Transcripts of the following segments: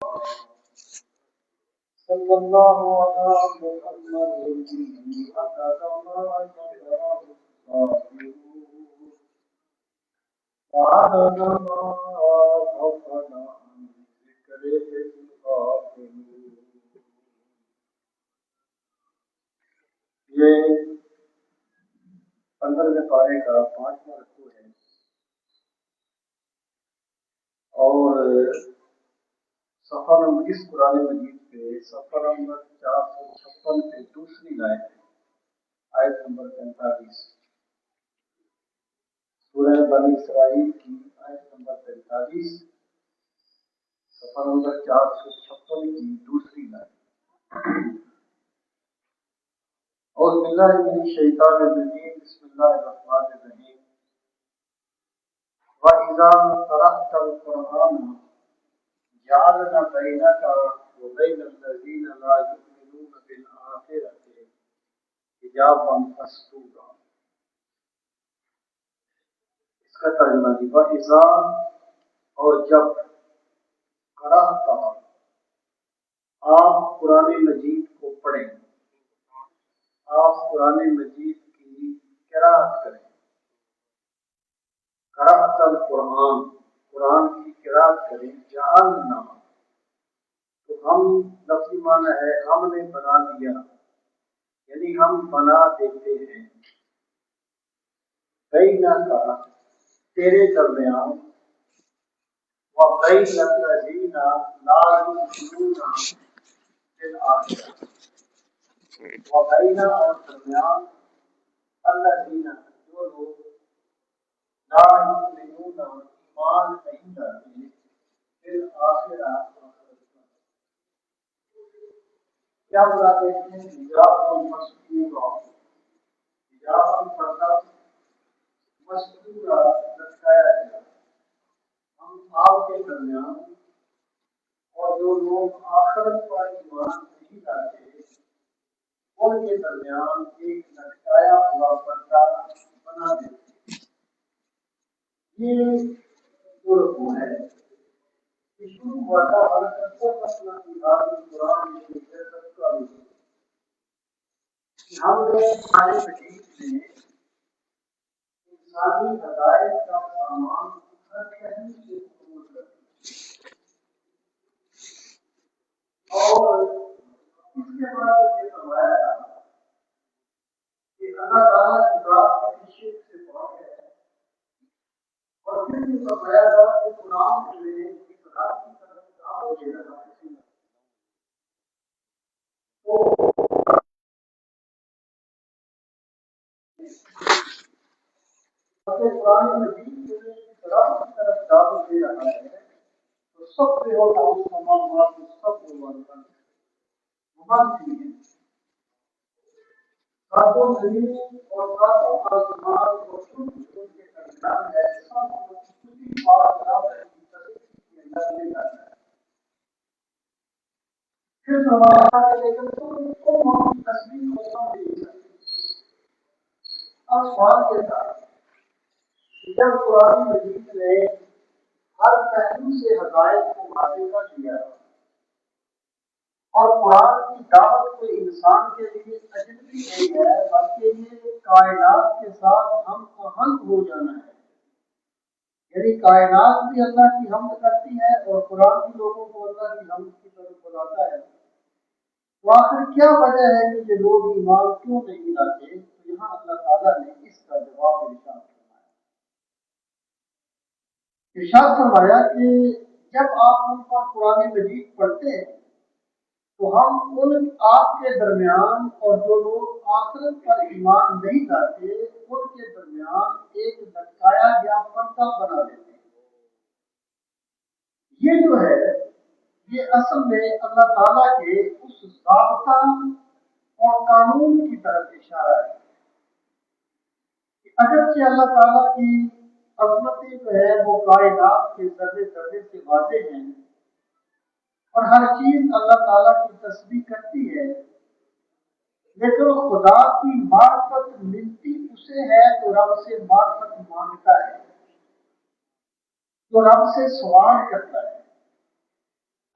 صلی اللہ علیہ محمد وعدد ما غفل عن ذکره الغافلون. یہ 15ویں پارے کا 5واں رکوع ہے اور صفحہ نمبر اس قرآن مجید پہ صفحہ نمبر 456 پہ دوسری لائن ہے، آیت نمبر 45. سورہ بنی اسرائیل کی آیت نمبر 45، صفحہ نمبر 456 کی دوسری لائن. اعوذ باللہ من الشیطان الرجیم، بسم اللہ الرحمن الرحیم. وَإِذَا قَرَأْتَ الْقُرْآنَ جَعَلْنَا بَيْنَكَ وَبَيْنَ الَّذِينَ لَا يُؤْمِنُونَ بِالْآخِرَةِ حِجَابًا مَسْتُورًا. اس کا ترجمہ ہے وَإِذَا، اور جب، قرأت، آپ قرآن مجید کو پڑھیں، آپ قرآن مجید کی قرأت کریں. قرأت القرآن، قرآن کی قرأت کریں. جعلنا، تو ہم لفظی معنی ہے ہم نے بنا دیا، یعنی ہم بنا دیتے ہیں. بینک، تیرے درمیان، وبین الذین لا یؤمنون بالآخرہ، وبین، اور درمیان، الذین، جو لوگ لا یؤمنون ایمان نہیں لاتے بالآخرہ، کیا بتاتے ہیں؟ حجاب مستورا، حجاب پردہ مستورا لٹکایا گیا. ہم آپ کے درمیان اور جو لوگ آخرت پر ایمان نہیں لاتے ان کے درمیان ایک لٹکایا ہوا پردہ بنا دیتے. یہ جو رکوع ہے یہ شروع ہوا تھا اور مسئلہ قرآن کا ہم نے قرآن مجید میں انسانی ہدایت کا سامان ہر کہیں سے قبول کرتے اور اس کے بعد یہ فرمایا کہ اللہ تعالیٰ کی ذات کی شرک سے پاک ہے. اور پھر یہ فرمایا کہ قرآن میں اقرار کی طرف دعوت دے رہا ہے. قرآن مجید میں اقرار کی طرف دعوت دے رہا ہے تو سب سے ہوتا اس تمام سب کو ساتوں زمین اور ساتوں آسمان اور ان کے درمیان ہے سب کچھ بات برابر کی طریقے کے اندر لے جاتا ہے. پھر سوال ہے لیکن تم ہم تصویر کو سمجھ نہیں سکتے. اب سوال یہ تھا کہ جب قرآن مجید نے ہر پہلو سے ہدایت کو واضح کر دیا اور قرآن کی دعوت کو انسان کے لیے اجنبی نہیں ہے بلکہ یہ کائنات کے ساتھ ہم آہنگ ہو جانا ہے. یعنی کائنات بھی اللہ کی حمد کرتی ہے اور قرآن بھی لوگوں کو اللہ کی حمد کی طرف بلاتا ہے. تو آخر کیا وجہ ہے کہ یہ لوگ ایمان کیوں نہیں لاتے؟ تو یہاں اللہ تعالیٰ نے اس کا جواب ارشاد فرمایا کہ جب آپ ان پر قرآن مجید پڑھتے ہیں تو ہم ان آپ کے درمیان اور جو لوگ آخرت پر ایمان نہیں لاتے ان کے درمیان ایک لٹکایا گیا پردہ بنا دیتے ہیں. یہ جو ہے یہ اصل میں اللہ تعالیٰ کے اس ضابطہ اور قانون کی طرف اشارہ ہے کہ اگرچہ اللہ تعالیٰ کی عظمتیں جو ہے وہ کائنات کے ذرے ذرے سے واضح ہیں اور ہر چیز اللہ تعالیٰ کی تسبیح کرتی ہے، لیکن خدا کی معرفت ملتی اسے ہے جو رب سے معرفت مانگتا ہے، جو رب سے سوال کرتا ہے.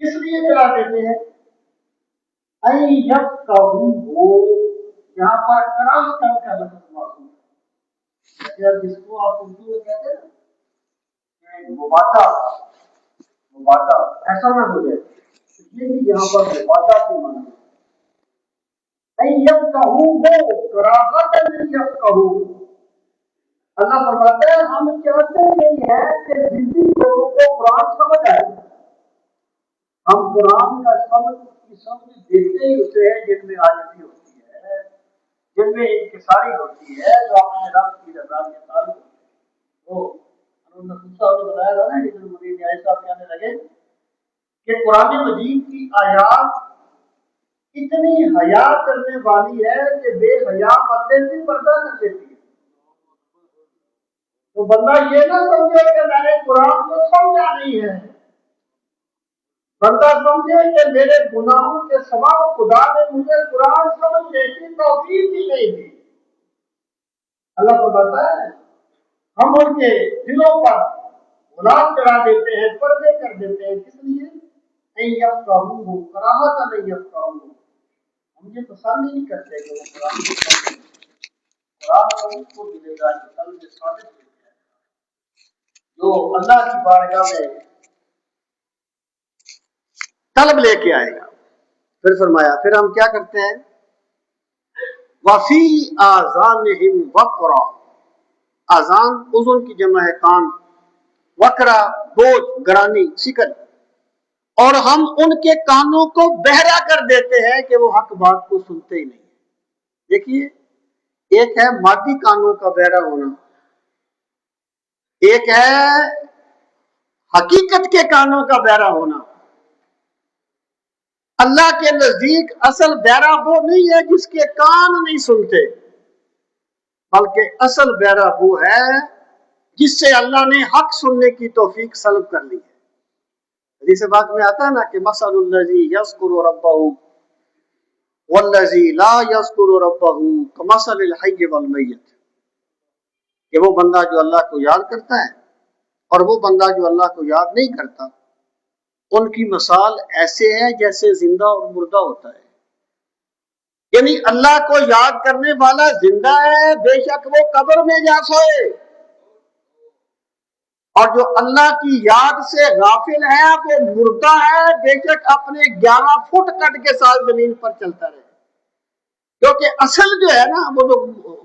اس لیے جلا دیتے ہیں ہو، یہاں پر کراہتن کا لفظ موجود ہے، جیسے جس کو آپ اردو میں کہتے ہیں کہ مبادا ایسا نہ ہو جائے، یہ بھی یہاں پر مبادا کی معنی ہے۔ اللہ فرماتا ہے ہم چاہتے نہیں ہے کہ جتنی لوگوں کو قرآن سمجھ آئے، ہم قرآن کا سمجھ دیتے ہی اسے ہیں جن میں عاجزی ہوتی ہے، جن میں انکساری ہوتی ہے، جو اپنے رب کی رضا کے تعلق وہ صاحب نے بتایا تھا نا کہ مدیر نیاز صاحب کہنے لگے کہ قرآن مجید کی آیات اتنی حیا کرنے والی ہے کہ بے حیا بندے سے پردہ کر دیتی ہے۔ تو بندہ یہ نہ سمجھے کہ میں نے قرآن کو سمجھا نہیں ہے، بندہ سمجھے کہ میرے گناہوں کے سبب خدا نے مجھے قرآن سمجھنے کی توفیق ہی نہیں دی۔ اللہ کو بتا ہے ہم ان کے دلوں پر غلام چڑھا دیتے ہیں، پردے کر دیتے ہیں، کس لیے نہیں یفقہوہ کراہت نہیں یفقہوہ، ہم یہ پسند نہیں کرتے کہ وہ قرآن کو سمجھیں، قرآن کو ان کو ملے گا کہ قلب صادق ہو جائے جو اللہ کی بارگاہ میں طلب لے کے آئے گا۔ پھر فرمایا پھر ہم کیا کرتے ہیں، وفی آذانہم وقرا، آذان اذن کی جمع ہے کان، وقرا بوجھ گرانی سکل، اور ہم ان کے کانوں کو بہرا کر دیتے ہیں کہ وہ حق بات کو سنتے ہی نہیں۔ دیکھیے ایک ہے مادی کانوں کا بہرا ہونا، ایک ہے حقیقت کے کانوں کا بہرا ہونا۔ اللہ کے نزدیک اصل بہرا وہ نہیں ہے جس کے کان نہیں سنتے، بلکہ اصل بہرا وہ ہے جس سے اللہ نے حق سننے کی توفیق سلب کر لی ہے۔ حدیث پاک میں آتا ہے نا کہ مثل الذی یذکر ربہ والذی لا یذکر ربہ کمثل الحی والمیت، کہ وہ بندہ جو اللہ کو یاد کرتا ہے اور وہ بندہ جو اللہ کو یاد نہیں کرتا، ان کی مثال ایسے ہے جیسے زندہ اور مردہ ہوتا ہے۔ یعنی اللہ کو یاد کرنے والا زندہ ہے، بے شک وہ قبر میں جا سوئے، اور جو اللہ کی یاد سے غافل ہے وہ مردہ ہے، بے شک اپنے 11 فٹ کٹ کے ساتھ زمین پر چلتا رہے۔ کیونکہ اصل جو ہے نا وہ جو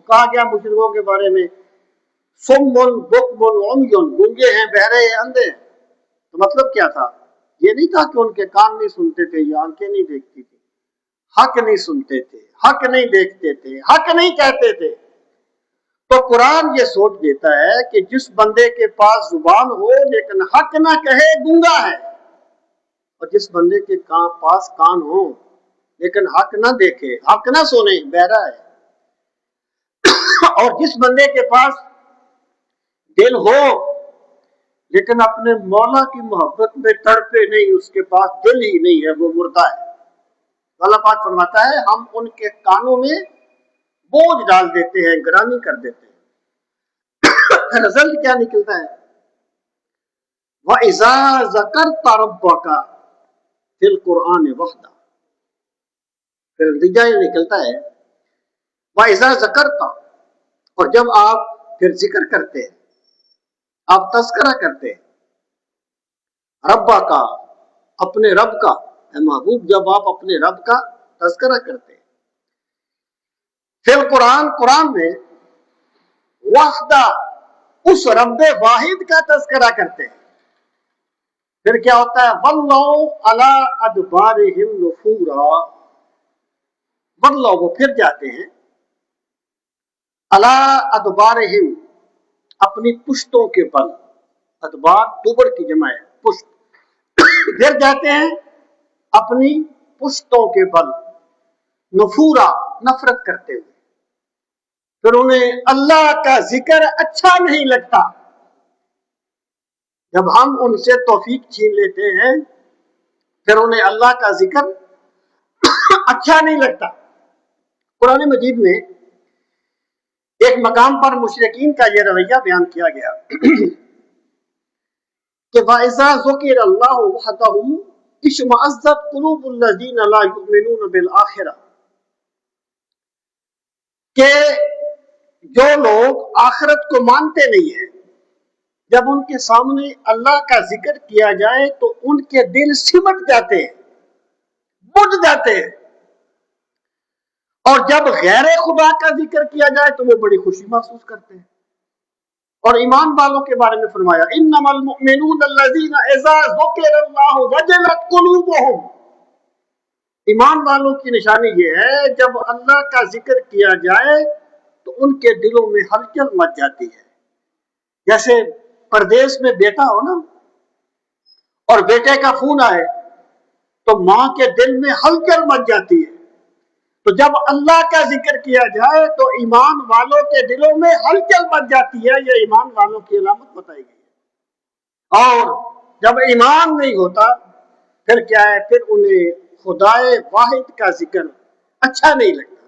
کہا گیا مشرکوں کے بارے میں سمن بکمن عمیٌ، گونگے ہیں، بہرے ہیں، اندھے ہیں، تو مطلب کیا تھا؟ یہ نہیں تھا کہ ان کے کان نہیں سنتے تھے یا آنکھیں نہیں دیکھتی تھی، حق نہیں سنتے تھے، حق نہیں دیکھتے تھے، حق نہیں کہتے تھے۔ تو قرآن یہ سوچ دیتا ہے کہ جس بندے کے پاس زبان ہو لیکن حق نہ کہے گونگا ہے، اور جس بندے کے پاس کان ہو لیکن حق نہ دیکھے، حق نہ سنے، بہرا ہے۔ اور جس بندے کے پاس دل ہو لیکن اپنے مولا کی محبت میں تڑپے نہیں، اس کے پاس دل ہی نہیں ہے، وہ مردہ ہے۔ اللہ پاک فرماتا ہے ہم ان کے کانوں میں بوجھ ڈال دیتے ہیں، گرانی کر دیتے ہیں۔ رزلٹ کیا نکلتا ہے؟ وَإِذَا ذَكَرْتَ رَبَّكَ فِي الْقُرْآنِ وَحْدَهُ، پھر نتیجہ یہ نکلتا ہے وَإِذَا ذَكَرْتَ، اور جب آپ پھر ذکر کرتے ہیں، آپ تذکرہ کرتے ہیں، ربا کا، اپنے رب کا، اے محبوب جب آپ اپنے رب کا تذکرہ کرتے ہیں، پھر قرآن میں وحدہ، اس رب واحد کا تذکرہ کرتے ہیں، پھر کیا ہوتا ہے؟ وَلَّوْا عَلَىٰ أَدْبَارِهِمْ نُفُورًا، وَلَّوْا وہ پھر جاتے ہیں، عَلَىٰ أَدْبَارِهِمْ اپنی پشتوں کے بل، ادبار دوبر کی جمع ہے، پشت، پھر جاتے ہیں اپنی پشتوں کے بل، نفورا نفرت کرتے ہوئے، پھر انہیں اللہ کا ذکر اچھا نہیں لگتا۔ جب ہم ان سے توفیق چھین لیتے ہیں پھر انہیں اللہ کا ذکر اچھا نہیں لگتا۔ قرآن مجید میں ایک مقام پر مشرکین کا یہ رویہ بیان کیا گیا کہ وَإِذَا ذُكِرَ اللَّهُ وَحْدَهُ اشمئزت قلوب الذین لا یؤمنون بالآخرہ، کہ جو لوگ آخرت کو مانتے نہیں ہیں، جب ان کے سامنے اللہ کا ذکر کیا جائے تو ان کے دل سمٹ جاتے ہیں، بجھ جاتے ہیں، اور جب غیر خدا کا ذکر کیا جائے تو وہ بڑی خوشی محسوس کرتے ہیں۔ اور ایمان والوں کے بارے میں فرمایا انما المؤمنون الذین اذا ذکر اللہ وجلت قلوبهم، ایمان والوں کی نشانی یہ ہے جب اللہ کا ذکر کیا جائے تو ان کے دلوں میں ہلچل مچ جاتی ہے۔ جیسے پردیس میں بیٹا ہو نا اور بیٹے کا فون آئے تو ماں کے دل میں ہلچل مچ جاتی ہے، تو جب اللہ کا ذکر کیا جائے تو ایمان والوں کے دلوں میں ہلچل مچ جاتی ہے۔ یہ ایمان والوں کی علامت بتائی گئی ہے۔ اور جب ایمان نہیں ہوتا پھر کیا ہے، پھر انہیں خدائے واحد کا ذکر اچھا نہیں لگتا۔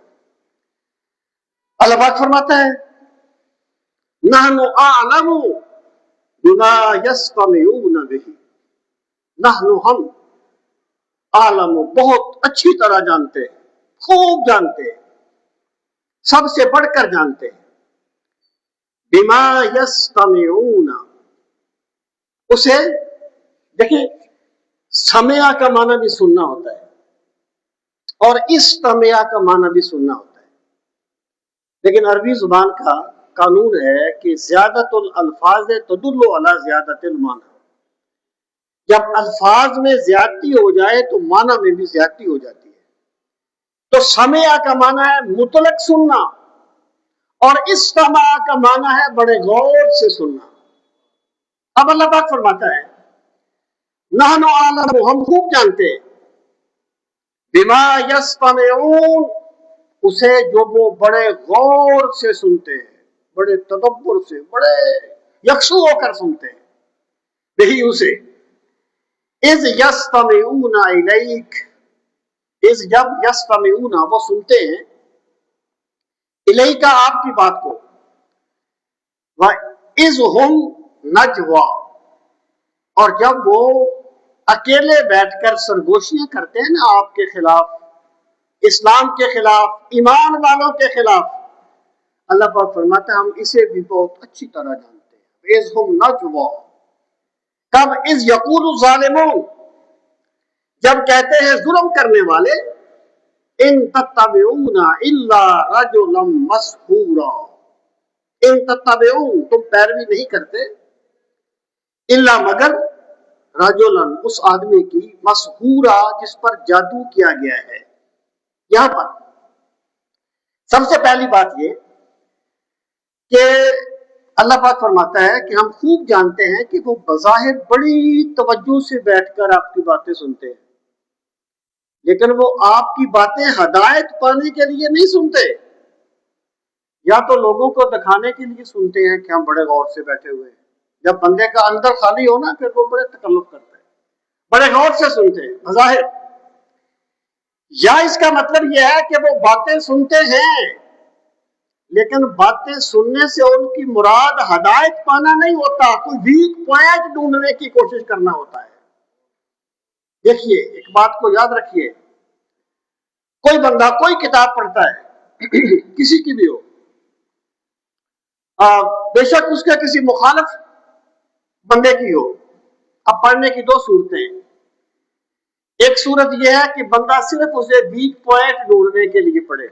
اللہ پاک فرماتا ہے نحن اعلم بما یستمعون بہ، نحن ہم عالم بہت اچھی طرح جانتے ہیں، خوب جانتے ہیں، سب سے بڑھ کر جانتے ہیں، بما یستمعون، اسے دیکھیں سمع کا معنی بھی سننا ہوتا ہے اور استمع کا معنی بھی سننا ہوتا ہے، لیکن عربی زبان کا قانون ہے کہ زیادت الالفاظ تدل علی زیادت المعنی، جب الفاظ میں زیادتی ہو جائے تو معنی میں بھی زیادتی ہو جاتی ہے۔ تو سمع کا معنی ہے مطلق سننا اور استماع کا معنی ہے بڑے غور سے سننا۔ اب اللہ پاک فرماتا ہے نحن اعلم، ہم خوب جانتے ہیں، بما یستمعون، اسے جو وہ بڑے غور سے سنتے ہیں، بڑے تدبر سے، بڑے یکسو ہو کر سنتے ہیں، وہی اسے اذ یستمعون الیک، اذ جب یستمعون وہ سنتے ہیں، الیک آپ کی بات کو، اذ ہم نجوا، اور جب وہ اکیلے بیٹھ کر سرگوشیاں کرتے ہیں نا آپ کے خلاف، اسلام کے خلاف، ایمان والوں کے خلاف، اللہ پاک فرماتا ہے ہم اسے بھی بہت اچھی طرح جانتے ہیں۔ اذ ہم نجوا، کب؟ اذ یقول الظالمون، جب کہتے ہیں ظلم کرنے والے، ان تتبعون الا رجلا مسحورا، ان تتبعون تم پیروی نہیں کرتے، الا مگر رجلا اس آدمی کی، مسحورا جس پر جادو کیا گیا ہے۔ یہاں پر سب سے پہلی بات یہ کہ اللہ پاک فرماتا ہے کہ ہم خوب جانتے ہیں کہ وہ بظاہر بڑی توجہ سے بیٹھ کر آپ کی باتیں سنتے ہیں، لیکن وہ آپ کی باتیں ہدایت پانے کے لیے نہیں سنتے، یا تو لوگوں کو دکھانے کے لیے سنتے ہیں کہ ہم بڑے غور سے بیٹھے ہوئے ہیں۔ جب بندے کا اندر خالی ہو نا پھر وہ بڑے تکلف کرتا ہے، بڑے غور سے سنتے ہیں بظاہر، یا اس کا مطلب یہ ہے کہ وہ باتیں سنتے ہیں لیکن باتیں سننے سے ان کی مراد ہدایت پانا نہیں ہوتا، کوئی ویک پوائنٹ ڈھونڈنے کی کوشش کرنا ہوتا ہے۔ دیکھیے ایک بات کو یاد رکھیے، کوئی بندہ کوئی کتاب پڑھتا ہے کسی کی بھی ہو، بے شک اس کا کسی مخالف بندے کی ہو، اب پڑھنے کی دو صورتیں ہیں۔ ایک صورت یہ ہے کہ بندہ صرف اسے ویک پوائنٹ ڈھونڈنے کے لیے پڑھے،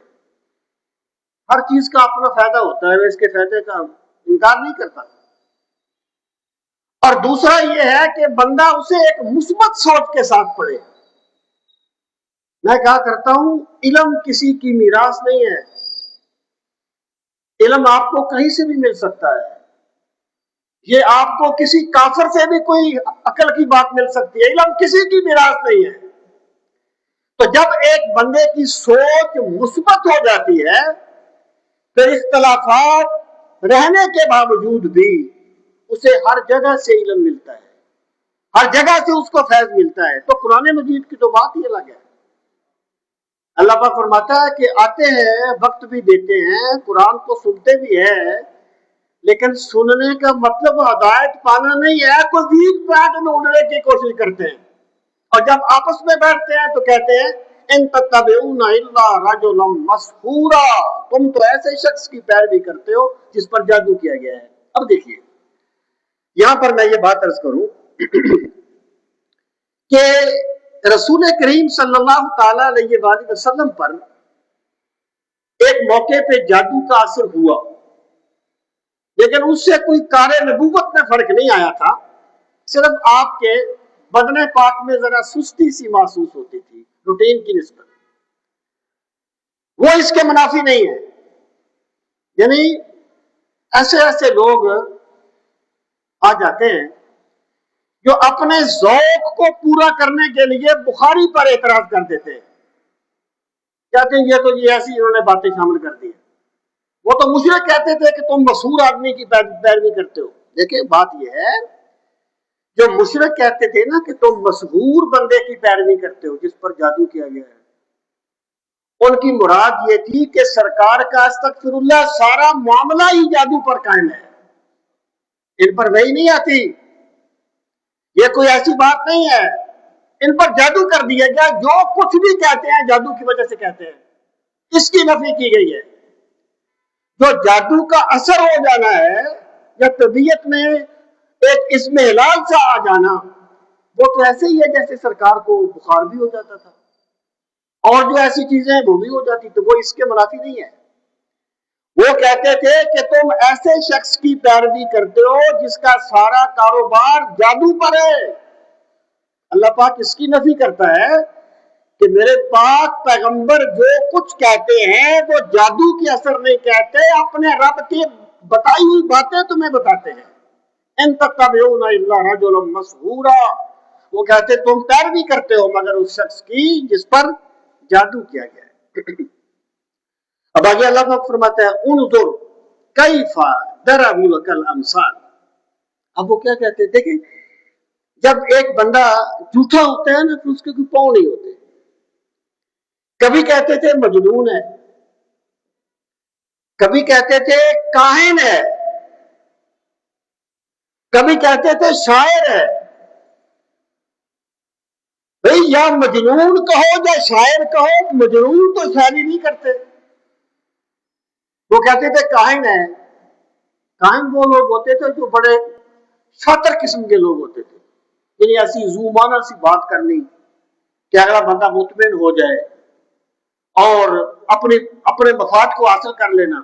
ہر چیز کا اپنا فائدہ ہوتا ہے، وہ اس کے فائدے کا انکار نہیں کرتا۔ اور دوسرا یہ ہے کہ بندہ اسے ایک مثبت سوچ کے ساتھ پڑھے۔ میں کہا کرتا ہوں علم کسی کی میراث نہیں ہے، علم آپ کو کہیں سے بھی مل سکتا ہے، یہ آپ کو کسی کافر سے بھی کوئی عقل کی بات مل سکتی ہے، علم کسی کی میراث نہیں ہے۔ تو جب ایک بندے کی سوچ مثبت ہو جاتی ہے پھر اختلافات رہنے کے باوجود بھی اسے ہر جگہ سے علم ملتا ہے، ہر جگہ سے اس کو فیض ملتا ہے۔ تو قرآن مجید کی تو بات ہی الگ ہے۔ اللہ پاک فرماتا ہے کہ آتے ہیں، وقت بھی دیتے ہیں، قرآن کو سنتے بھی ہیں، لیکن سننے کا مطلب ہدایت پانا نہیں ہے، کوئی ویک پوائنٹ ڈھونڈنے کی کوشش کرتے ہیں۔ اور جب آپس میں بیٹھتے ہیں تو کہتے ہیں ان تتبعون الا رجلا مسحورا، تم تو ایسے شخص کی پیروی کرتے ہو جس پر جادو کیا گیا ہے۔ اب دیکھیے یہاں پر میں یہ بات عرض کروں کہ رسول کریم صلی اللہ تعالی علیہ وآلہ وسلم پر ایک موقع پہ جادو کا اثر ہوا، لیکن اس سے کوئی کار نبوت میں فرق نہیں آیا تھا، صرف آپ کے بدن پاک میں ذرا سستی سی محسوس ہوتی تھی روٹین کی نسبت، وہ اس کے منافی نہیں ہے۔ یعنی ایسے لوگ آ جاتے ہیں جو اپنے ذوق کو پورا کرنے کے لیے بخاری پر اعتراض کر دیتے ہیں، کہتے ہیں یہ تو یہ ایسی انہوں نے باتیں شامل کر دی ہیں۔ وہ تو مشرک کہتے تھے کہ تم مسحور آدمی کی پیروی کرتے ہو۔ دیکھیں بات یہ ہے، جو مشرک کہتے تھے نا کہ تم مسحور بندے کی پیروی کرتے ہو جس پر جادو کیا گیا ہے، ان کی مراد یہ تھی کہ سرکار کا استغفر اللہ سارا معاملہ ہی جادو پر قائم ہے، ان پر وہی نہیں آتی، یہ کوئی ایسی بات نہیں ہے، ان پر جادو کر دیا گیا، جو کچھ بھی کہتے ہیں جادو کی وجہ سے کہتے ہیں، اس کی نفی کی گئی ہے۔ جو جادو کا اثر ہو جانا ہے یا طبیعت میں ایک اس میں ہلال سا آ جانا، وہ تو ایسے ہی ہے جیسے سرکار کو بخار بھی ہو جاتا تھا، اور جو ایسی چیزیں ہیں وہ بھی ہو جاتی، تو وہ اس کے منافی نہیں ہے۔ وہ کہتے تھے کہ تم ایسے شخص کی پیروی کرتے ہو جس کا سارا کاروبار جادو پر ہے۔ اللہ پاک اس کی نفی کرتا ہے کہ میرے پاک پیغمبر جو کچھ کہتے ہیں وہ جادو کے اثر نہیں کہتے، اپنے رب کی بتائی ہوئی باتیں تمہیں بتاتے ہیں۔ ان تتبعون الا رجلا مسحورا، وہ کہتے تم پیروی کرتے ہو مگر اس شخص کی جس پر جادو کیا گیا ہے۔ اب آگے اللہ پاک فرماتا ہے انظر کیف ضربوا لک الامثال۔ اب وہ کیا کہتے ہیں؟ دیکھیں جب ایک بندہ جھوٹا ہوتا ہے نا تو اس کے کوئی پاؤں نہیں ہوتے، کبھی کہتے تھے مجنون ہے، کبھی کہتے تھے کاہن ہے، کبھی کہتے تھے شاعر ہے۔ بھئی یا مجنون کہو یا شاعر کہو، مجنون تو شاعری نہیں کرتے۔ وہ کہتے تھے کاہن ہے، کاہن وہ لوگ ہوتے تھے جو بڑے شاطر قسم کے لوگ ہوتے تھے، یعنی ایسی زومانہ سی بات کرنی کہ اگلا بندہ مطمئن ہو جائے اور اپنے مفاد کو حاصل کر لینا۔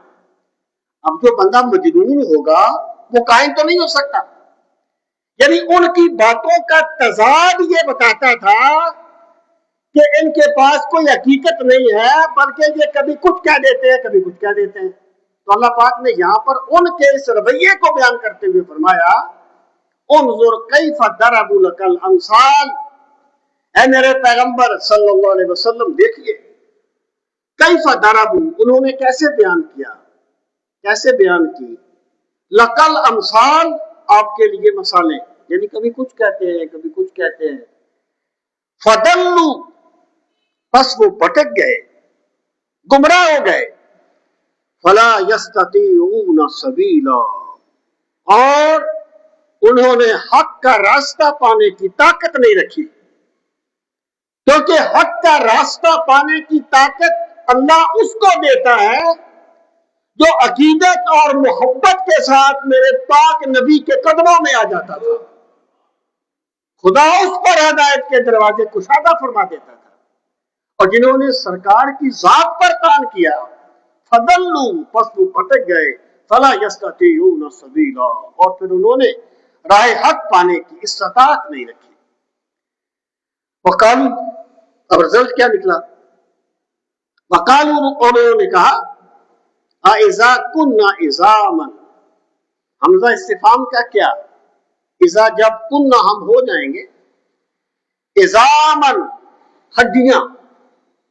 اب جو بندہ مجنون ہوگا وہ کاہن تو نہیں ہو سکتا، یعنی ان کی باتوں کا تضاد یہ بتاتا تھا کہ ان کے پاس کوئی حقیقت نہیں ہے، بلکہ یہ کبھی کچھ کہہ دیتے ہیں کبھی کچھ کہہ دیتے ہیں۔ تو اللہ پاک نے یہاں پر ان کے اس رویے کو بیان کرتے ہوئے فرمایا انظر کیف ضربوا لک الامثال، اے میرے پیغمبر صلی اللہ علیہ وسلم دیکھیے کیف ضربوا، انہوں نے کیسے بیان کیا، کیسے بیان کی، لک الامثال، آپ کے لیے مثالیں، یعنی کبھی کچھ کہتے ہیں کبھی کچھ کہتے ہیں، فضلوا، پس وہ بھٹک گئے، گمراہ ہو گئے، فلا یستطیعون سبیلا، اور انہوں نے حق کا راستہ پانے کی طاقت نہیں رکھی، کیونکہ حق کا راستہ پانے کی طاقت اللہ اس کو دیتا ہے جو عقیدت اور محبت کے ساتھ میرے پاک نبی کے قدموں میں آ جاتا تھا۔ خدا اس پر ہدایت کے دروازے کشادہ فرما دیتا تھا، اور جنہوں نے سرکار کی ذات پر تان کیا فضلوا، پس وہ بھٹک گئے، فلا یستطیعون سبیلا، اور پھر انہوں نے راہ حق پانے کی استطاعت نہیں رکھی۔ وقالو، اب رزلٹ کیا نکلا؟ وقالو، انہوں نے کہا اذا كنا عظاما، حمزہ استفہام کا کیا؟ اذا، جب، کنا ہم ہو جائیں گے، عظاما ہڈیاں،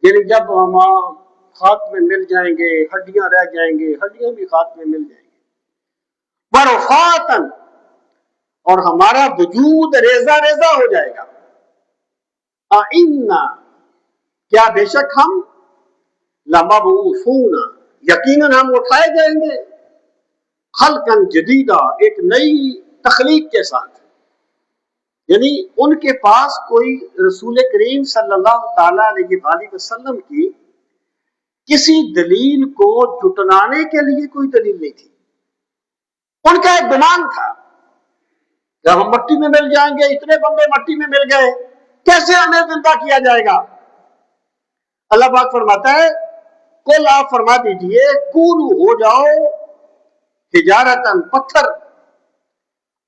یعنی جب ہم خاک میں مل جائیں گے، ہڈیاں رہ جائیں گے، ہڈیاں بھی خاک میں مل جائیں گے، ورفاتا، اور ہمارا وجود ریزہ ریزہ ہو جائے گا، اِنَّا، کیا بے شک ہم، لَمَبْعُوثُونَ، یقیناً ہم اٹھائے جائیں گے، خلقاً جدیدہ، ایک نئی تخلیق کے ساتھ، یعنی ان کے پاس کوئی رسول کریم صلی اللہ تعالی علیہ وآلہ وسلم کی کسی دلیل کو جٹلانے کے لیے کوئی دلیل نہیں تھی. ان کا ایک گمان تھا جب ہم مٹی میں مل جائیں گے, اتنے بندے مٹی میں مل گئے, کیسے ہمیں زندہ کیا جائے گا؟ اللہ پاک فرماتا ہے کل آپ فرما دیجئے کونو ہو جاؤ حجارتن پتھر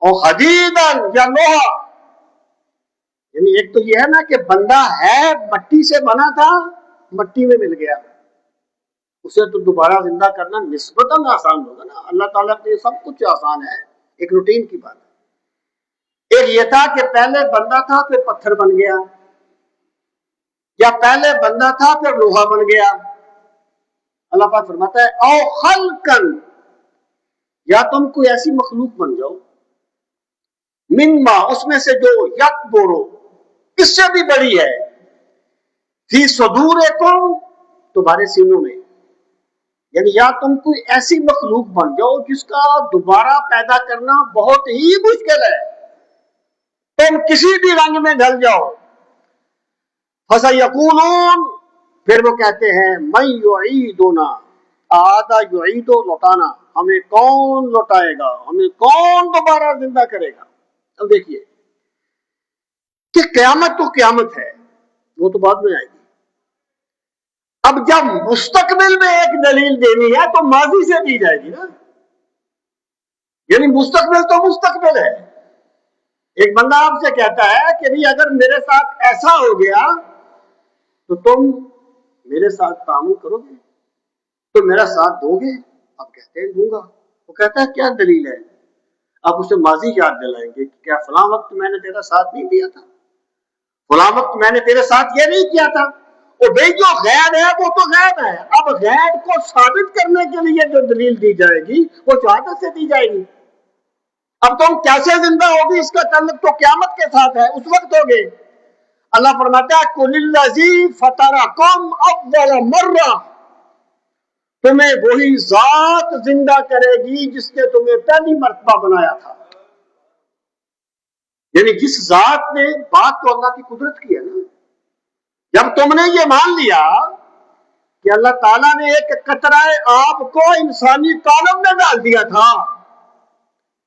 اور حدیدن یا لوہا. یعنی ایک تو یہ ہے نا کہ بندہ ہے مٹی سے بنا تھا, مٹی میں مل گیا, اسے تو دوبارہ زندہ کرنا نسبتاً آسان ہوگا نا. اللہ تعالیٰ کے سب کچھ آسان ہے, ایک روٹین کی بات ہے. ایک یہ تھا کہ پہلے بندہ تھا پھر پتھر بن گیا, یا پہلے بندہ تھا پھر لوہا بن گیا. اللہ پاک فرماتا ہے او خلقن, یا تم کوئی ایسی مخلوق بن جاؤ, مما اس میں سے جو یک بورو اس سے بھی بڑی ہے, فی صدورکم تمہارے سینوں میں. یعنی یا تم کوئی ایسی مخلوق بن جاؤ جس کا دوبارہ پیدا کرنا بہت ہی مشکل ہے, تم کسی بھی رنگ میں ڈھل جاؤ. فَسَيَقُولُونَ پھر وہ کہتے ہیں مَن يُعِيدُنَا آدھا یعیدو لوٹانا, ہمیں کون لوٹائے گا, ہمیں کون دوبارہ زندہ کرے گا. اب دیکھیے کہ قیامت تو قیامت ہے, وہ تو بعد میں آئے گی. اب جب مستقبل میں ایک دلیل دینی ہے تو ماضی سے دی جائے گی نا, یعنی مستقبل تو مستقبل ہے. ایک بندہ آپ سے کہتا ہے کہ بھی اگر میرے ساتھ ایسا ہو گیا تو تم میرے ساتھ تعامل کرو گے, تو میرا ساتھ دو گے؟ آپ کہتے ہیں دوں گا. وہ کہتا ہے کیا دلیل ہے؟ آپ اسے ماضی یاد دلائیں گے کہ کیا فلاں وقت میں نے تیرا ساتھ نہیں دیا تھا, فلاں وقت میں نے تیرے ساتھ یہ نہیں کیا تھا. اور بھئی جو غیب ہے وہ تو غیب ہے, اب غیب کو ثابت کرنے کے لیے جو دلیل دی جائے گی وہ شہادت سے دی جائے گی. اب تم کیسے زندہ ہوگی اس کا تعلق تو قیامت کے ساتھ ہے, اس وقت ہوگے. اللہ فرماتا ہے قُلِ الَّذِي فَطَرَكُمْ أَوَّلَ مَرَّةٍ تمہیں وہی ذات زندہ کرے گی جس نے تمہیں پہلی مرتبہ بنایا تھا. یعنی جس ذات نے, بات تو اللہ کی قدرت کی ہے نا. جب تم نے یہ مان لیا کہ اللہ تعالیٰ نے ایک قطرہ آب کو انسانی کالم میں ڈال دیا تھا,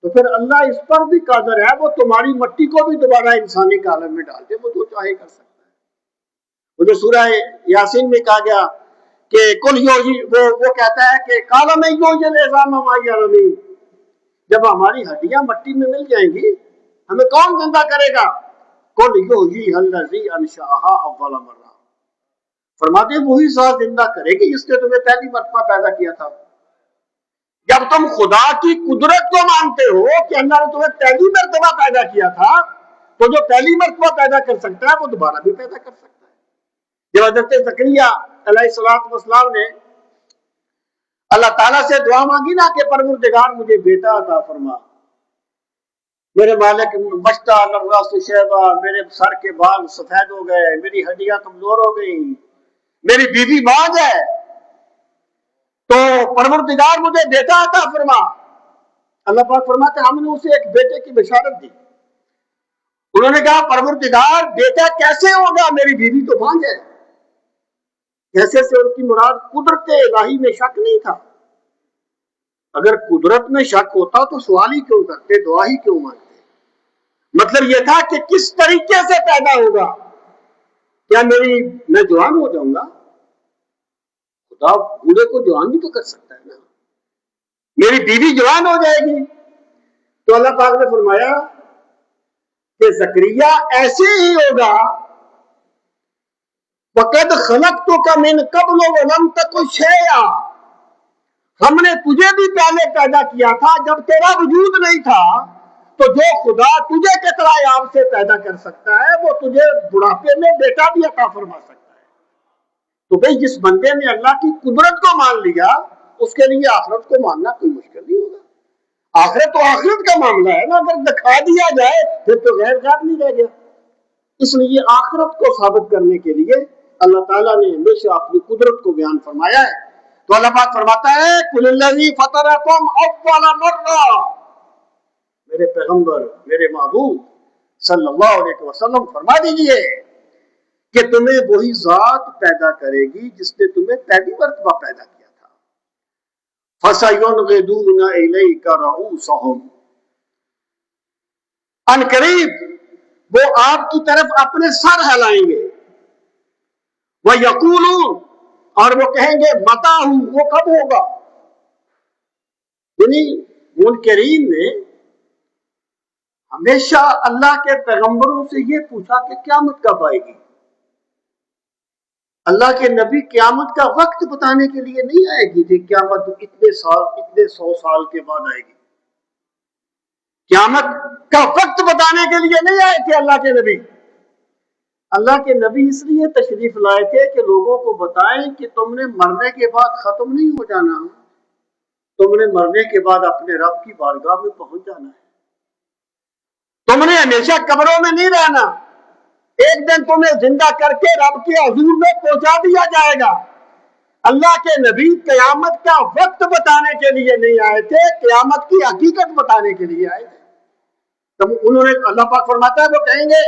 تو پھر اللہ اس پر بھی قادر ہے, وہ تمہاری مٹی کو بھی دوبارہ انسانی کالم میں ڈال دے, وہ جو چاہے کر سکتا ہے. وہ جو سورہ یاسین میں کہا گیا کہ وہ کہتا ہے کہ کالم یوحی العظام ما ہی رمیم, جب ہماری ہڈیاں مٹی میں مل جائیں گی ہمیں کون زندہ کرے گا؟ قُلْ یحییھا الذی انشأھا اول مرہ, فرماتے ہیں وہی ذات زندہ کرے گی جس نے تمہیں پہلی مرتبہ پیدا کیا تھا. جب تم خدا کی قدرت کو مانتے ہو کہ اللہ نے تمہیں پہلی مرتبہ پیدا کیا تھا, تو جو پہلی مرتبہ پیدا کر سکتا ہے وہ دوبارہ بھی پیدا کر سکتا ہے. جب حضرت زکریا علیہ السلام نے اللہ تعالیٰ سے دعا مانگی نا کہ پروردگار مجھے بیٹا عطا فرما, میرے مالک بشتا الراس شیبہ, میرے سر کے بال سفید ہو گئے, میری ہڈیاں کمزور ہو گئی, میری بیوی ماں ہے, تو پروردگار مجھے بیٹا عطا فرما. اللہ پاک فرماتے ہم نے اسے ایک بیٹے کی بشارت دی. انہوں نے کہا پروردگار بیٹا کیسے ہوگا, میری بیوی تو ماں ہے. جیسے سے ان کی مراد قدرت الہی میں شک نہیں تھا. اگر قدرت میں شک ہوتا تو سوال ہی کیوں کرتے, دعا ہی کیوں مانگتے. مطلب یہ تھا کہ کس طریقے سے پیدا ہوگا, کیا میں جوان ہو جاؤں گا؟ خدا بوڑھے کو جوان بھی تو کر سکتا ہے نا. میری بیوی جوان ہو جائے گی. تو اللہ پاک نے فرمایا کہ زکریا ایسے ہی ہوگا, وَقَدْ خَلَقْتُكَ مِنْ قَبْلُ وَلَمْ تَكُ شَيْئًا, ہم نے تجھے بھی پہلے پیدا کیا تھا جب تیرا وجود نہیں تھا. تو جو خدا تجھے قطرہ آب سے پیدا کر سکتا ہے وہ تجھے بڑھاپے میں بیٹا بھی عطا فرما سکتا ہے. تو بھئی جس بندے نے اللہ کی قدرت کو مان لیا اس کے لیے آخرت کو ماننا کوئی مشکل نہیں ہوگا. آخرت تو آخرت کا معاملہ ہے نا, اگر دکھا دیا جائے پھر تو غیر غیب نہیں رہ گیا. اس لیے آخرت کو ثابت کرنے کے لیے اللہ تعالیٰ نے ہمیشہ اپنی قدرت کو بیان فرمایا ہے. تو اللہ پاک فرماتا ہے قُلِ الَّذِي فَطَرَكُمْ أَوَّلَ مَرَّةٍ, میرے پیغمبر, میرے معبود, صلی اللہ علیہ وسلم فرما دیجئے کہ تمہیں وہی ذات پیدا کرے گی جس نے تمہیں پہلی مرتبہ پیدا کیا تھا. فَسَيُنْغِضُونَ إِلَيْكَ رُءُوسَهُمْ، ان قریب وہ آپ کی طرف اپنے سر ہلائیں گے. وَيَقُولُونَ، اور وہ کہیں گے متى ہوں، وہ کب ہوگا. یعنی منکرین نے ہمیشہ اللہ کے پیغمبروں سے یہ پوچھا کہ قیامت کب آئے گی. اللہ کے نبی قیامت کا وقت بتانے کے لیے نہیں آئے گی کہ قیامت اتنے 100 سال کے بعد آئے گی. قیامت کا وقت بتانے کے لیے نہیں آئے تھے اللہ کے نبی. اللہ کے نبی اس لیے تشریف لائے تھے کہ لوگوں کو بتائیں کہ تم نے مرنے کے بعد ختم نہیں ہو جانا، تم نے مرنے کے بعد اپنے رب کی بارگاہ میں پہنچ جانا ہے. تم نے ہمیشہ قبروں میں نہیں رہنا، ایک دن تمہیں زندہ کر کے رب کے حضور میں پہنچا دیا جائے گا. اللہ کے نبی قیامت کا وقت بتانے کے لیے نہیں آئے تھے، قیامت کی حقیقت بتانے کے لیے آئے تھے. تب انہوں نے، اللہ پاک فرماتا ہے، وہ کہیں گے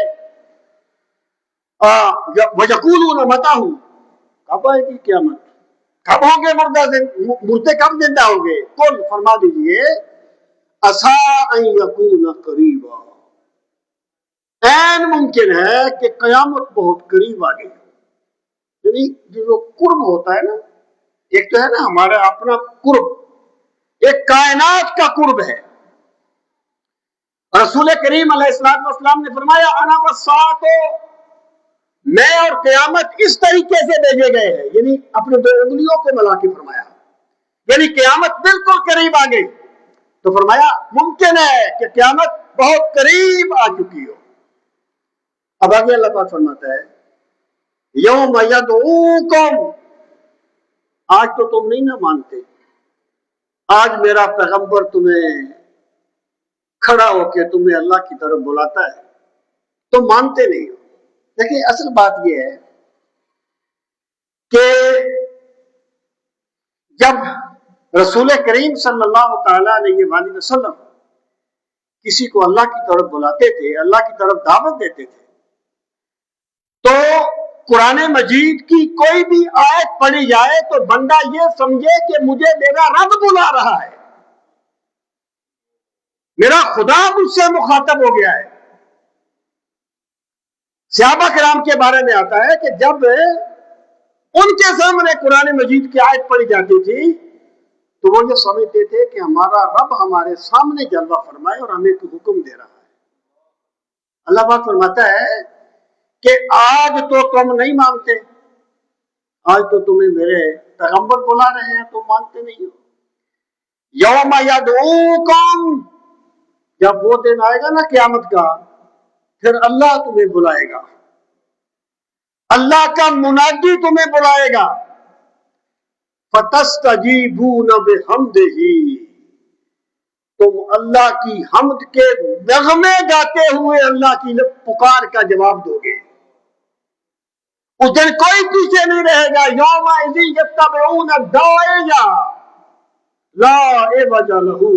وَيَقُولُونَ مَتَى ہوں، کب آئے گی قیامت، کب ہوں گے مردے کب زندہ ہوں گے. قل، فرما دیجئے عَسَىٰ أَن يَكُونَ قَرِيبًا، عین ممکن ہے کہ قیامت بہت قریب آ گئی. یعنی جو قرب ہوتا ہے نا، ایک تو ہے نا ہمارا اپنا قرب، ایک کائنات کا قرب ہے. رسول کریم علیہ السلام نے فرمایا انا والساعۃ، میں اور قیامت اس طریقے سے بھیجے گئے ہیں، یعنی اپنے 2 انگلیوں کو ملا کے فرمایا، یعنی قیامت بالکل قریب آ گئی. تو فرمایا ممکن ہے کہ قیامت بہت قریب آ چکی ہو. اب آگے اللہ پاک فرماتا ہے یوم یدعوکم، آج تو تم نہیں نہ مانتے، آج میرا پیغمبر تمہیں کھڑا ہو کے تمہیں اللہ کی طرف بلاتا ہے، تم مانتے نہیں ہو. دیکھیں اصل بات یہ ہے کہ جب رسول کریم صلی اللہ تعالی علیہ وآلہ وسلم کسی کو اللہ کی طرف بلاتے تھے، اللہ کی طرف دعوت دیتے تھے، تو قرآن مجید کی کوئی بھی آیت پڑھی جائے تو بندہ یہ سمجھے کہ مجھے میرا رب بلا رہا ہے، میرا خدا مجھ سے مخاطب ہو گیا ہے. صحابہ کرام کے بارے میں آتا ہے کہ جب ان کے سامنے قرآن مجید کی آیت پڑھی جاتی تھی تو وہ یہ سمجھتے تھے کہ ہمارا رب ہمارے سامنے جلوہ فرمائے اور ہمیں حکم دے رہا ہے. اللہ پاک فرماتا ہے کہ آج تو تم نہیں مانتے، آج تو تمہیں میرے پیغمبر بلا رہے ہیں، تم مانتے نہیں ہو. یوم یدعوکم، جب وہ دن آئے گا نا قیامت کا، پھر اللہ تمہیں بلائے گا، اللہ کا منادی تمہیں بلائے گا. فَتَسْتَجِيبُونَ بِحَمْدِهِ، تم اللہ کی حمد کے نغمے گاتے ہوئے اللہ کی پکار کا جواب دو گے. اس دن کوئی پیچھے نہیں رہے گا. یومئذ یتبعون الداعی لا عوج لہ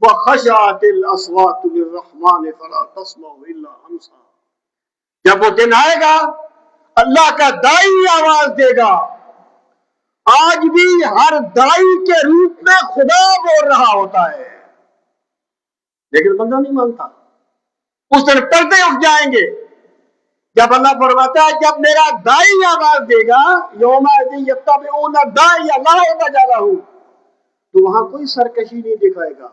وخشعت الاصوات للرحمن فلا تسمع الا همسا. جب وہ دن آئے گا اللہ کا داعی آواز دے گا. آج بھی ہر داعی کے روپ میں خدا بول رہا ہوتا ہے، لیکن بندہ نہیں مانتا. اس دن پردے اٹھ جائیں گے جب اللہ فرماتا ہے جب میرا داعی آواز دے گا یومئذ یتبعون الداعی لا عوج لہ، تو وہاں کوئی سرکشی نہیں دکھائے گا،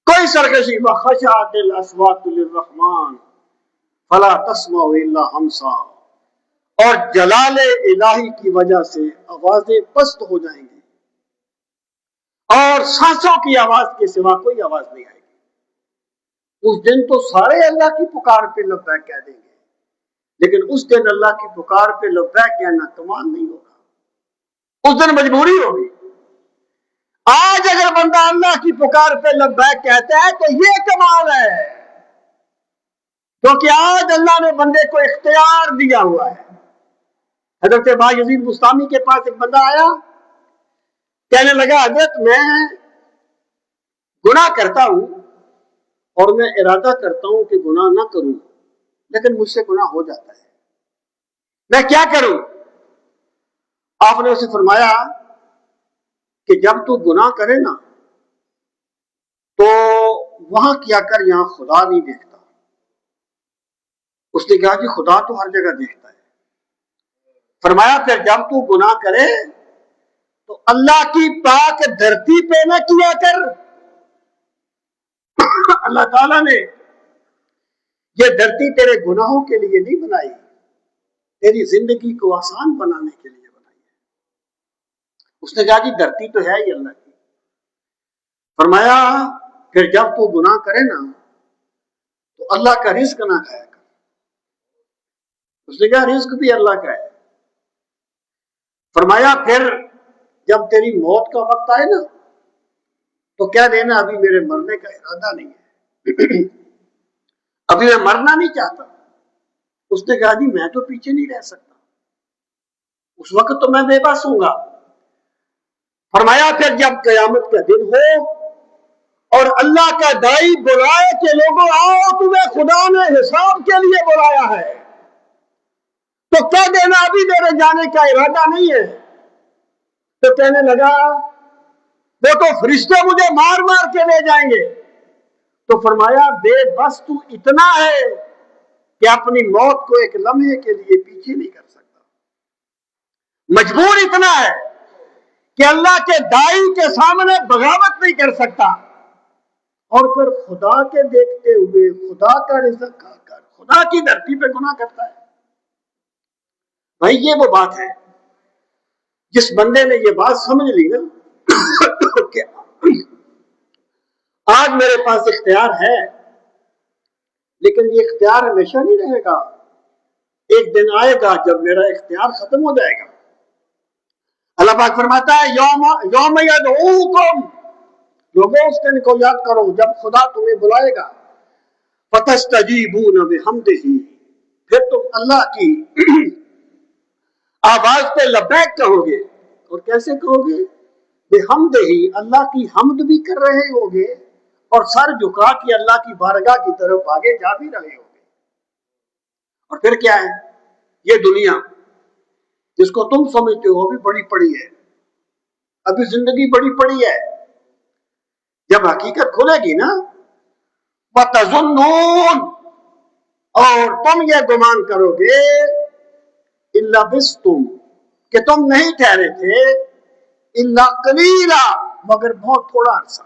کوئی سرکشی. وخشعت الاصوات للرحمن فلا تسمع الا همسا، اور جلال الہی کی وجہ سے آوازیں پست ہو جائیں گی اور سانسوں کی آواز کے سوا کوئی آواز نہیں آئے گی. اس دن تو سارے اللہ کی پکار پہ لبیک کہہ دیں گے، لیکن اس دن اللہ کی پکار پہ لبیک کہنا کمال نہیں ہوگا، اس دن مجبوری ہوگی. آج اگر بندہ اللہ کی پکار پہ لبیک کہتا ہے تو یہ کمال ہے، کیونکہ آج اللہ نے بندے کو اختیار دیا ہوا ہے. حضرت بایزید بستامی کے پاس ایک بندہ آیا، کہنے لگا حضرت میں گناہ کرتا ہوں اور میں ارادہ کرتا ہوں کہ گناہ نہ کروں، لیکن مجھ سے گناہ ہو جاتا ہے، میں کیا کروں؟ آپ نے اسے فرمایا کہ جب تو گناہ کرے نا تو وہاں کیا کر، یہاں خدا نہیں دیکھتا۔ اس نے کہا کہ خدا تو ہر جگہ دیکھتا ہے۔ فرمایا پھر جب تو گناہ کرے تو اللہ کی پاک دھرتی پہ نہ کیا کر۔ اللہ تعالیٰ نے یہ دھرتی تیرے گناہوں کے لیے نہیں بنائی، تیری زندگی کو آسان بنانے کے لیے بنائی ہے۔ اس نے کہا کہ دھرتی تو ہے ہی اللہ کی۔ فرمایا پھر جب تو گناہ کرے نا تو اللہ کا رزق نہ کھایا کر۔ اس نے کہا رزق بھی اللہ کا ہے۔ فرمایا پھر جب تیری موت کا وقت آئے نا تو کیا دینا ابھی میرے مرنے کا ارادہ نہیں ہے، ابھی میں مرنا نہیں چاہتا۔ اس نے کہا جی میں تو پیچھے نہیں رہ سکتا، اس وقت تو میں بے بس ہوں گا۔ فرمایا پھر جب قیامت کا دن ہو اور اللہ کا دائی بلائے کہ لوگوں آؤ تمہیں خدا نے حساب کے لیے بلایا ہے، تو کہہ دینا ابھی میرے جانے کا ارادہ نہیں ہے۔ تو کہنے لگا وہ تو فرشتے مجھے مار مار کے لے جائیں گے۔ تو فرمایا بے بس تو اتنا ہے کہ اپنی موت کو ایک لمحے کے لیے پیچھے نہیں کر سکتا، مجبور اتنا ہے کہ اللہ کے دائی کے سامنے بغاوت نہیں کر سکتا، اور پھر خدا کے دیکھتے ہوئے خدا کا رزق کھا کر خدا کی دھرتی پہ گناہ کرتا ہے۔ بھائی یہ وہ بات ہے جس بندے نے یہ بات سمجھ لی نا کہ آج میرے پاس اختیار ہے، لیکن یہ اختیار ہمیشہ نہیں رہے گا، ایک دن آئے گا جب میرا اختیار ختم ہو جائے گا۔ اللہ پاک فرماتا ہے یوم یدعوکم، لوگوں اس دن کو یاد کرو جب خدا تمہیں بلائے گا، فتستجیبون بحمدہ، پھر تم اللہ کی آواز پہ لبیک کہو گے۔ اور کیسے کہو گے؟ بحمدہ، اللہ کی حمد بھی کر رہے ہوگے اور سر جھکا کے اللہ کی بارگاہ کی طرف آگے جا بھی رہے ہوگے۔ اور پھر کیا ہے؟ یہ دنیا جس کو تم سمجھتے ہو بھی بڑی پڑی ہے، ابھی زندگی بڑی پڑی ہے، جب حقیقت کھلے گی نا وَتَظُنُّونَ، اور تم یہ گمان کرو گے اِلَّا بِسْتُمْ، کہ تم نہیں ٹھہرے تھے، اِلَّا قَلِيلًا، مگر بہت تھوڑا عرصہ۔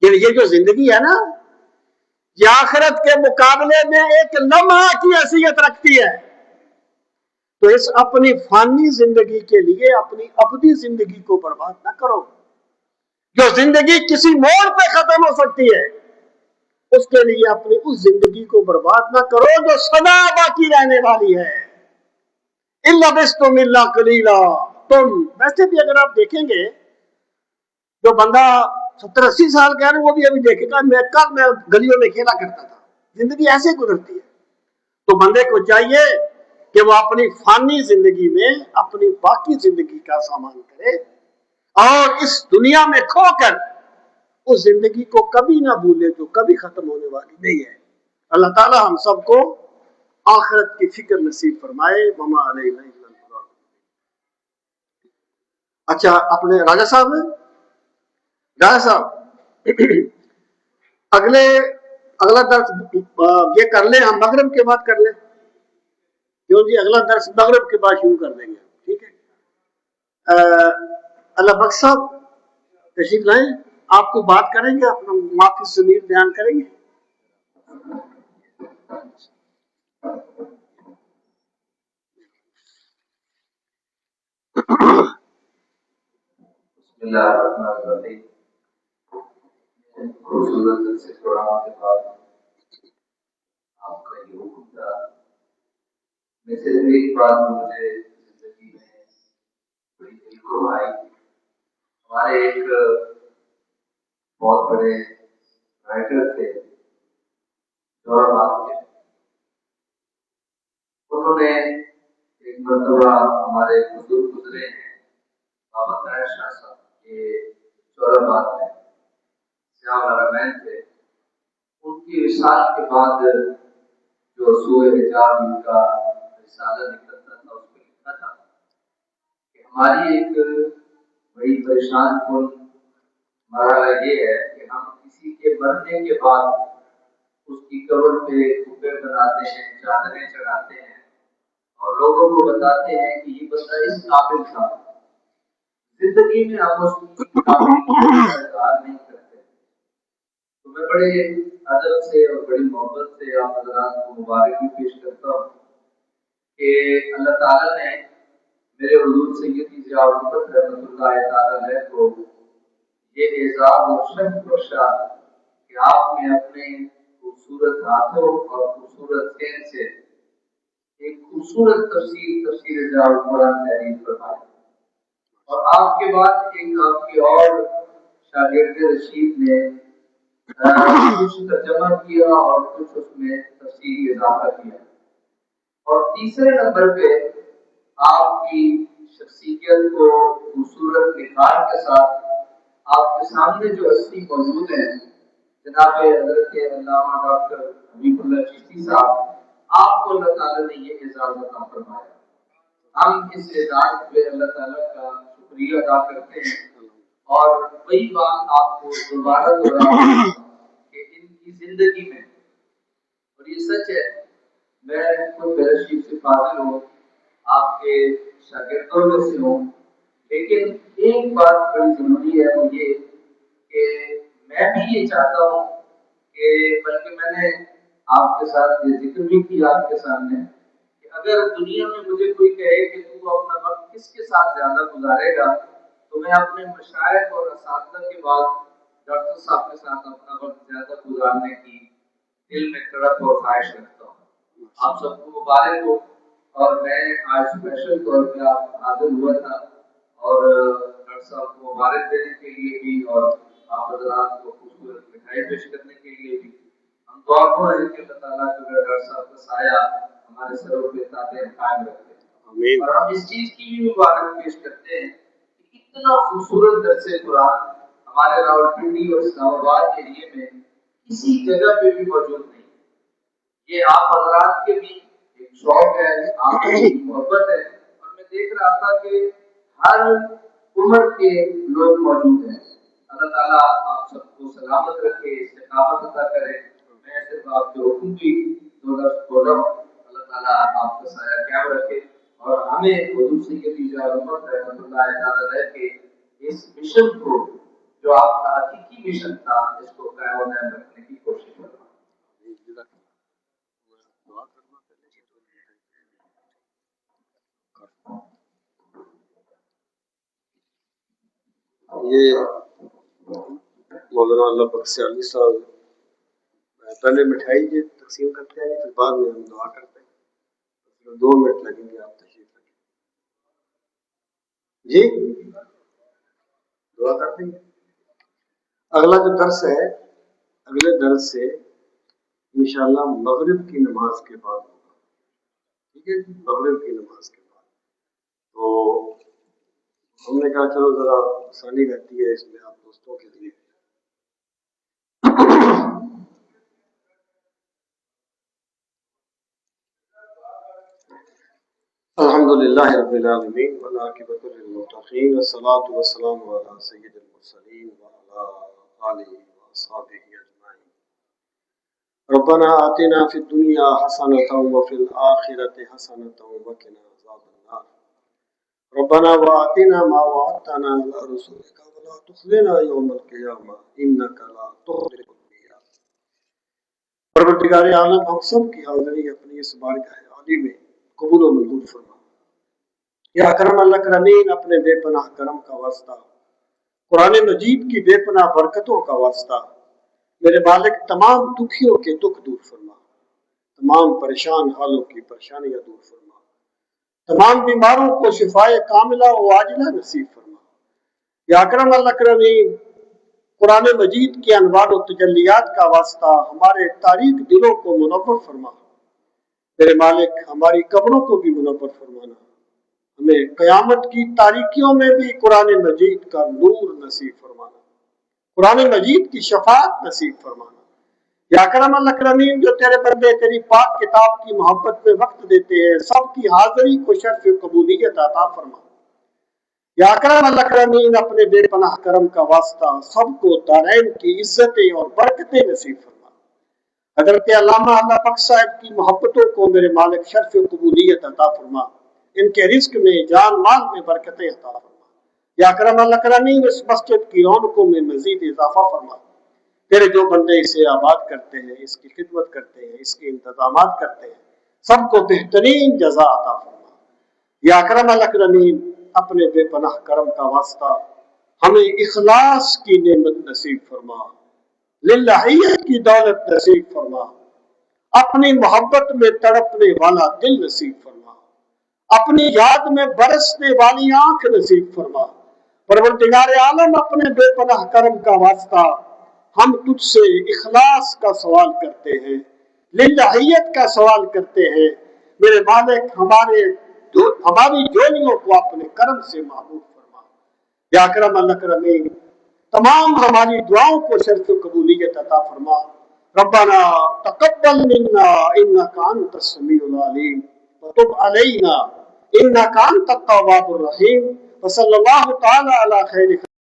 یعنی یہ جو زندگی ہے نا یہ آخرت کے مقابلے میں ایک لمحہ کی حیثیت رکھتی ہے۔ تو اس اپنی فانی زندگی کے لیے اپنی ابدی زندگی کو برباد نہ کرو۔ جو زندگی کسی موڑ پہ ختم ہو سکتی ہے اس کے لیے اپنی اس زندگی کو برباد نہ کرو جو سدا باقی رہنے والی ہے۔ اِلَّا بِسْتُمْ اِلَّا قَلِيلًا، تم ویسے بھی اگر آپ دیکھیں گے جو بندہ 70-80 سال کا ہے وہ بھی ابھی دیکھے گا میں گلیوں میں کھیلا کرتا تھا، زندگی ایسے گزرتی ہے۔ تو بندے کو چاہیے کہ وہ اپنی فانی زندگی میں اپنی باقی زندگی کا سامان کرے اور اس دنیا میں کھو کر اس زندگی کو کبھی نہ بھولے جو کبھی ختم ہونے والی نہیں ہے۔ اللہ تعالی ہم سب کو آخرت کی فکر نصیب فرمائے۔ وما علینا الا البلاغ۔ اچھا اپنے راجہ صاحب اگلا درس یہ کر لیں، ہم مغرب کے بعد کر لیں، کیوں جی اگلا درس مغرب کے بعد شروع کر دیں گے، ٹھیک ہے؟ اللہ بخش صاحب تشریف لائیں، آپ کو بات کریں گے، اپنا معافی ضمیر بیان کریں گے۔ بسم اللہ الرحمن الرحیم۔ خوبصورت سے پڑھانے کے بعد آپ کا یہ حکم تھا، میں سے ایک بات مجھے زندگی میں بڑی دل کو آئی۔ ہمارے ایک بہت بڑے رائٹر تھے جوہر بات کے، انہوں نے ایک مرتبہ ہمارے بزرگ گزرے ہیں بابا طاہر شاہ صاحب، یہ جوہر بات میں سیاہ رمین تھے، ان کی وصال کے بعد جو سوئے حجاب ان کا رسالہ نکلتا تھا اس میں لکھا تھا کہ ہماری ایک بڑی پریشان کن مرحلہ یہ ہے کہ ہم کسی کے مرنے کے بعد اس کی قبر پہ کھپے بناتے ہیں، چادریں چڑھاتے ہیں اور لوگوں کو بتاتے ہیں کہ یہ بندہ اس قابل تھا۔ زندگی میں ہم اس کی قابلیت کا اظہار نہیں کرتے۔ تو میں بڑے ادب سے اور بڑی محبت سے آپ حضرات کو مبارکی پیش کرتا ہوں کہ اللہ تعالیٰ نے میرے حضور سیدی ضیاء الحق رحمۃ اللہ تعالیٰ علیہ کو یہ اعزاز اور شرف بخشا کہ آپ نے اپنے خوبصورت ہاتھوں اور خوبصورت ذہن سے ایک خوبصورت تفسیر ضیاء القرآن تحریر فرمائی، اور آپ کے بعد ایک آپ کی اور شاگرد رشید نے کچھ ترجمہ کیا اور کچھ اس میں تفصیلی اضافہ کیا، اور تیسرے نمبر پہ آپ کی شخصیت کو خوبصورت نکھار کے ساتھ آپ کے سامنے جو ہستی موجود ہیں جناب حضرت علامہ ڈاکٹر حبیب اللہ چشتی صاحب، آپ کو اللہ تعالیٰ نے یہ اعزاز عطا فرمایا۔ ہم اس اعزاز پہ اللہ تعالیٰ کا شکریہ ادا کرتے ہیں، اور وہی بات آپ کو دوبارہ دہراؤں کہ ان کی زندگی میں، اور یہ سچ ہے، میں خود شریف سے فاضل ہوں، آپ کے شاگردوں میں سے ہوں، لیکن ایک بات بڑی ضروری ہے وہ یہ کہ میں بھی یہ چاہتا ہوں کہ بلکہ میں نے آپ کے ساتھ یہ ذکر بھی کیا آپ کے سامنے کہ اگر دنیا میں مجھے کوئی کہے کہ تو اپنا وقت کس کے ساتھ زیادہ گزارے گا، تو میں اپنے مشائخ اور اساتذہ کے بعد ڈاکٹر صاحب کے ساتھ اپنا وقت زیادہ گزارنے کی دل میں تڑپ اور خواہش رکھتا ہوں۔ آپ سب کو مبارک ہو، اور میں آج اسپیشل طور پہ آپ حاضر ہوا تھا اور ڈاکٹر صاحب کو مبارک دینے کے لیے بھی اور آپ حضرات کو خوبصورت مٹھائی پیش کرنے کے لیے بھی۔ ہم دعا کو ہیں کہ اللہ تعالیٰ کے ڈاکٹر صاحب کا سایہ ہمارے سروں پہ تابع قائم رکھے، اور ہم اس چیز کی بھی مبارک پیش کرتے ہیں کہ اتنا خوبصورت درس قرآن ہمارے راولپنڈی اور اسلام آباد ایریے میں کسی جگہ پہ بھی موجود نہیں۔ یہ آپ حضرات کے بھی ایک شوق ہے، آپ کی محبت ہے، اور میں دیکھ رہا تھا کہ ہر عمر کے لوگ موجود ہیں۔ اللہ تعالیٰ آپ سب کو سلامت رکھے، استقامت عطا کرے۔ میں صرف آپ کے حکم کی دو لفظ بول رہا ہوں، اللہ تعالیٰ آپ کا سایہ قائم رکھے، اور ہمیں حضور سیدی ضیاء الحق رحمۃ اللہ تعالیٰ علیہ کے اس مشن کو جو آپ کا حقیقی مشن تھا اس کو قائم و دائم رکھنے کی کوشش کرنا۔ یہ مولانا اللہ بخشی صاحب پہلے مٹھائی یہ تقسیم کرتے ہیں، پھر بعد میں ہم دعا کرتے ہیں، 2 منٹ لگیں گے، آپ تشریف رکھیں جی، دعا کرتے ہیں۔ اگلا جو درس ہے، اگلے درس سے انشاءاللہ مغرب کی نماز کے بعد ہوگا، ٹھیک ہے جی، مغرب کی نماز کے بعد۔ تو ہم نے کہا چلو ذرا آسانی رہتی ہے اس میں آپ دوستوں کے لیے۔ الحمدللہ رب العالمین والعاقبۃ للمتقین والصلاۃ والسلام علی سید المرسلین وعلی آلہ واصحابہ اجمعین۔ ربنا آتنا فی الدنیا حسنۃ وفی الآخرۃ حسنۃ وقنا عذاب النار۔ ربنا وآتنا ما وعدتنا على رسولك ولا تخزنا يوم القيامة إنك لا تخلف الميعاد۔ پروردگار عالم ہم سب کی حاضری اپنی اس بارگاہ عالی میں قبول و منظور فرما۔ یا اکرم الاکرمین، اپنے بے پناہ کرم کا واسطہ، قرآن مجید کی بے پناہ برکتوں کا واسطہ، میرے مالک تمام دکھیوں کے دکھ دور فرما، تمام پریشان حالوں کی پریشانیاں دور فرما، تمام بیماروں کو شفائے کاملہ و عاجلہ نصیب فرما۔ یا اکرم الاکرمین، قرآن مجید کے انوار و تجلیات کا واسطہ ہمارے تاریک دلوں کو منور فرما۔ میرے مالک ہماری قبروں کو بھی منور فرمانا، ہمیں قیامت کی تاریکیوں میں بھی قرآن مجید کا نور نصیب فرمانا، قرآن مجید کی شفاعت نصیب فرمانا۔ یا اکرم الاکرمین جو تیرے بندے تیری پاک کتاب کی محبت میں وقت دیتے ہیں سب کی حاضری کو شرف قبولیت عطا فرما۔ یا اکرم الاکرمین اپنے بے پناہ کرم کا واسطہ سب کو دارین کی عزتیں اور برکتیں نصیب فرما۔ حضرت علامہ اللہ بخش صاحب کی محبتوں کو میرے مالک شرف قبولیت عطا فرما، ان کے رزق میں جان مال میں برکتیں عطا فرما۔ یا اکرم الاکرمین اس مسجد کی رونقوں میں مزید اضافہ فرما۔ تیرے جو بندے اسے آباد کرتے ہیں، اس کی خدمت کرتے ہیں، اس کے انتظامات کرتے ہیں، سب کو بہترین جزا عطا فرما۔ یا اکرم الاکرمین اپنے بے پناہ کرم کا واسطہ ہمیں اخلاص کی نعمت نصیب فرما، للہیت کی دولت نصیب فرما، اپنی محبت میں تڑپنے والا دل نصیب فرما، اپنی یاد میں برسنے والی آنکھ نصیب فرما۔ پروردگار عالم اپنے بے پناہ کرم کا واسطہ ہم تجھ سے اخلاص کا سوال کرتے ہیں، للہیت کا سوال کرتے ہیں۔ میرے مالک ہماری جولیوں کو اپنے کرم سے محفوظ فرما۔ یا اکرم الاکرمین تمام ہماری دعاؤں کو شرف قبولیت عطا فرما۔ ربنا تقبل منا انک انت السمیع العلیم وتب علینا انک انت التواب الرحیم وصلی اللہ تعالی علی خیر